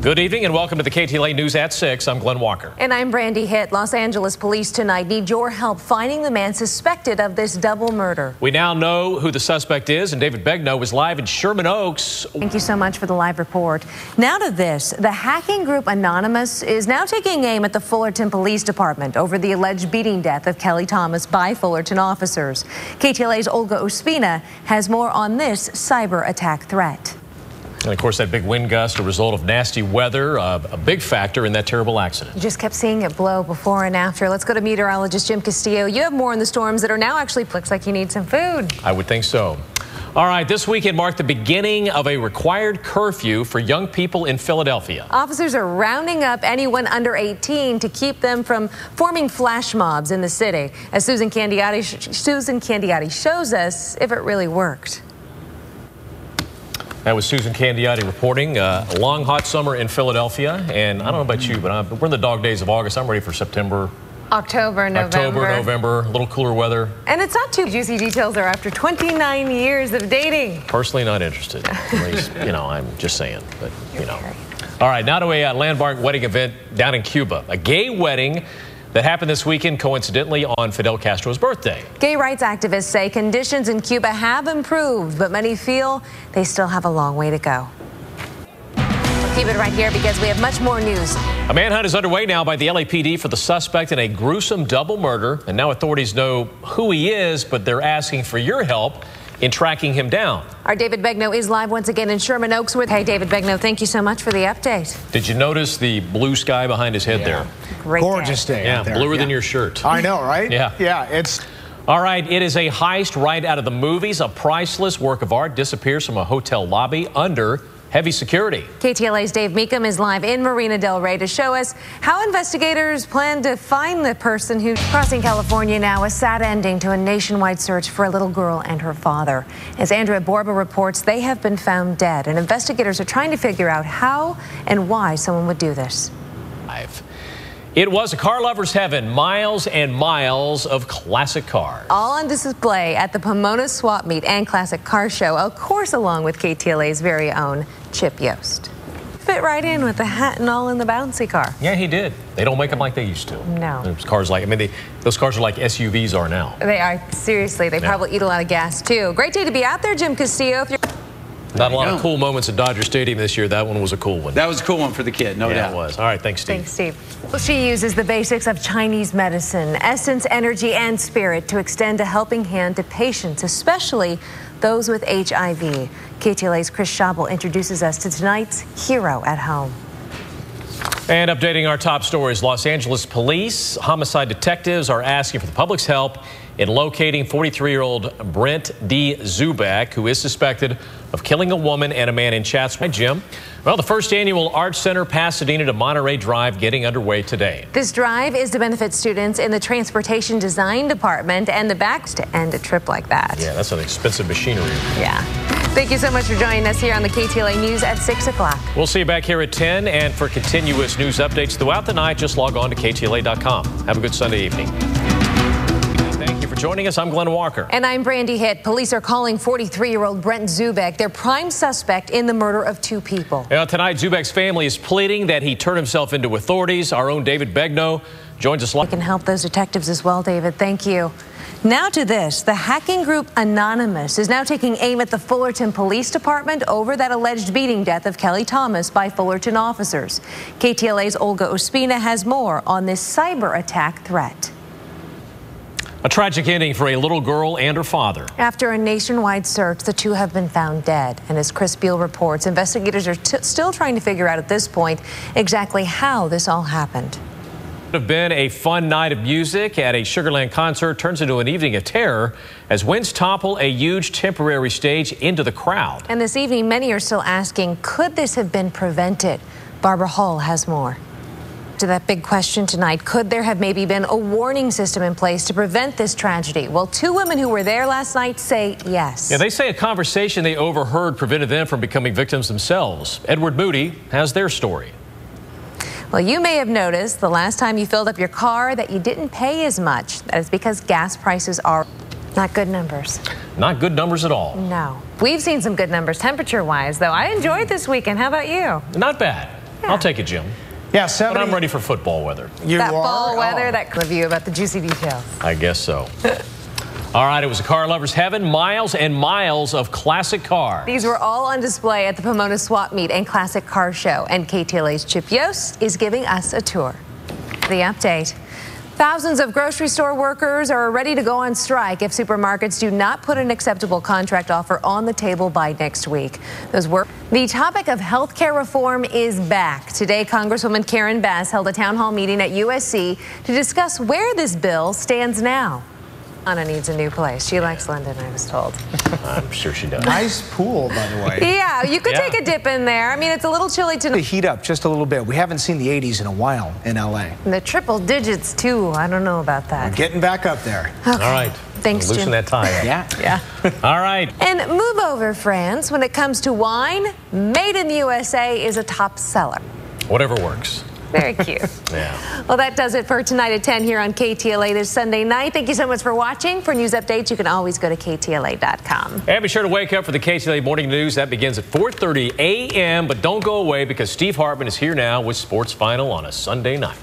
Good evening and welcome to the KTLA News at 6. I'm Glenn Walker. And I'm Brandi Hitt. Los Angeles police tonight need your help finding the man suspected of this double murder. We now know who the suspect is, and David Begnaud is live in Sherman Oaks. Thank you so much for the live report. Now to this. The hacking group Anonymous is now taking aim at the Fullerton Police Department over the alleged beating death of Kelly Thomas by Fullerton officers. KTLA's Olga Ospina has more on this cyber attack threat. And of course, that big wind gust, a result of nasty weather, a big factor in that terrible accident. You just kept seeing it blow before and after. Let's go to meteorologist Jim Castillo. You have more on the storms that are now actually, looks like you need some food. I would think so. All right, this weekend marked the beginning of a required curfew for young people in Philadelphia. Officers are rounding up anyone under 18 to keep them from forming flash mobs in the city. As Susan Candiotti shows us if it really worked. That was Susan Candiotti reporting. A long, hot summer in Philadelphia. And I don't know about you, but we're in the dog days of August. I'm ready for September. November. A little cooler weather. And it's not too juicy details there after 29 years of dating. Personally not interested. At least, I'm just saying. But, All right, now to a landmark wedding event down in Cuba. A gay wedding that happened this weekend, coincidentally, on Fidel Castro's birthday. Gay rights activists say conditions in Cuba have improved, but many feel they still have a long way to go. Keep it right here because we have much more news. A manhunt is underway now by the LAPD for the suspect in a gruesome double murder, and now authorities know who he is, but they're asking for your help in tracking him down. Our David Begnaud is live once again in Sherman Oaks with. Hey, David Begnaud, thank you so much for the update. Did you notice the blue sky behind his head there? Great Gorgeous day. Yeah, out there. bluer than your shirt. I know, right? Yeah. Yeah, it's... All right, it is a heist right out of the movies. A priceless work of art disappears from a hotel lobby under heavy security. KTLA's Dave Meekum is live in Marina Del Rey to show us how investigators plan to find the person who's crossing California now. A sad ending to a nationwide search for a little girl and her father. As Andrea Borba reports, they have been found dead, and investigators are trying to figure out how and why someone would do this. It was a car lover's heaven, miles and miles of classic cars. All on display at the Pomona Swap Meet and Classic Car Show, of course along with KTLA's very own Chip Yost. Fit right in with the hat and all in the bouncy car. Yeah, he did. They don't make them like they used to. No. Those cars those cars are like SUVs are now. They are, seriously. They probably eat a lot of gas too. Great day to be out there, Jim Castillo. Not a lot of cool moments at Dodger Stadium this year. That one was a cool one. That was a cool one for the kid, no doubt. It was. All right, thanks, Steve. Thanks, Steve. Well, she uses the basics of Chinese medicine, essence, energy, and spirit to extend a helping hand to patients, especially those with HIV. KTLA's Chris Schabel introduces us to tonight's Hero at Home. And updating our top stories, Los Angeles police, homicide detectives are asking for the public's help in locating 43-year-old Brent D. Zubak, who is suspected of killing a woman and a man in Chatsworth. Jim, well, the first annual Arts Center Pasadena to Monterey Drive getting underway today. This drive is to benefit students in the Transportation Design Department and the backs to end a trip like that. Yeah, that's an expensive machinery. Yeah. Thank you so much for joining us here on the KTLA News at 6 o'clock. We'll see you back here at 10, and for continuous news updates throughout the night, just log on to KTLA.com. Have a good Sunday evening. Thank you for joining us. I'm Glenn Walker. And I'm Brandi Hitt. Police are calling 43-year-old Brent Zubak their prime suspect in the murder of two people. Now, tonight, Zubak's family is pleading that he turn himself into authorities. Our own David Begnaud joins us live. We can help those detectives as well, David. Thank you. Now to this. The hacking group Anonymous is now taking aim at the Fullerton Police Department over that alleged beating death of Kelly Thomas by Fullerton officers. KTLA's Olga Ospina has more on this cyber attack threat. A tragic ending for a little girl and her father. After a nationwide search, the two have been found dead. And as Chris Beal reports, investigators are still trying to figure out at this point exactly how this all happened. It would have been a fun night of music at a Sugarland concert turns into an evening of terror as winds topple a huge temporary stage into the crowd. And this evening, many are still asking, could this have been prevented? Barbara Hull has more. To that big question tonight, could there have maybe been a warning system in place to prevent this tragedy? Well, two women who were there last night say yes. Yeah, they say a conversation they overheard prevented them from becoming victims themselves. Edward Moody has their story. Well, you may have noticed the last time you filled up your car that you didn't pay as much. That is because gas prices are not good numbers. Not good numbers at all. No. We've seen some good numbers temperature-wise, though. I enjoyed this weekend. How about you? Not bad. I'll take it, Jim. Yeah, 70. But I'm ready for football weather. That fall weather, that review about the juicy details. I guess so. All right, it was a car lover's heaven. Miles and miles of classic cars. These were all on display at the Pomona Swap Meet and Classic Car Show. And KTLA's Chip Yost is giving us a tour. The update. Thousands of grocery store workers are ready to go on strike if supermarkets do not put an acceptable contract offer on the table by next week. The topic of health care reform is back. Today, Congresswoman Karen Bass held a town hall meeting at USC to discuss where this bill stands now. Anna needs a new place. She likes London, I was told. I'm sure she does. Nice pool, by the way. Yeah, you could take a dip in there. I mean, it's a little chilly tonight. Heat up just a little bit. We haven't seen the 80s in a while in LA. And the triple digits, too. I don't know about that. We're getting back up there. Okay. All right. Thanks, Jim. Loosen that tie up. Yeah. All right. And move over, France. When it comes to wine, Made in the USA is a top seller. Whatever works. Very cute. Yeah. Well, that does it for tonight at 10 here on KTLA this Sunday night. Thank you so much for watching. For news updates, you can always go to KTLA.com. And be sure to wake up for the KTLA Morning News. That begins at 4:30 a.m. But don't go away because Steve Hartman is here now with Sports Final on a Sunday night.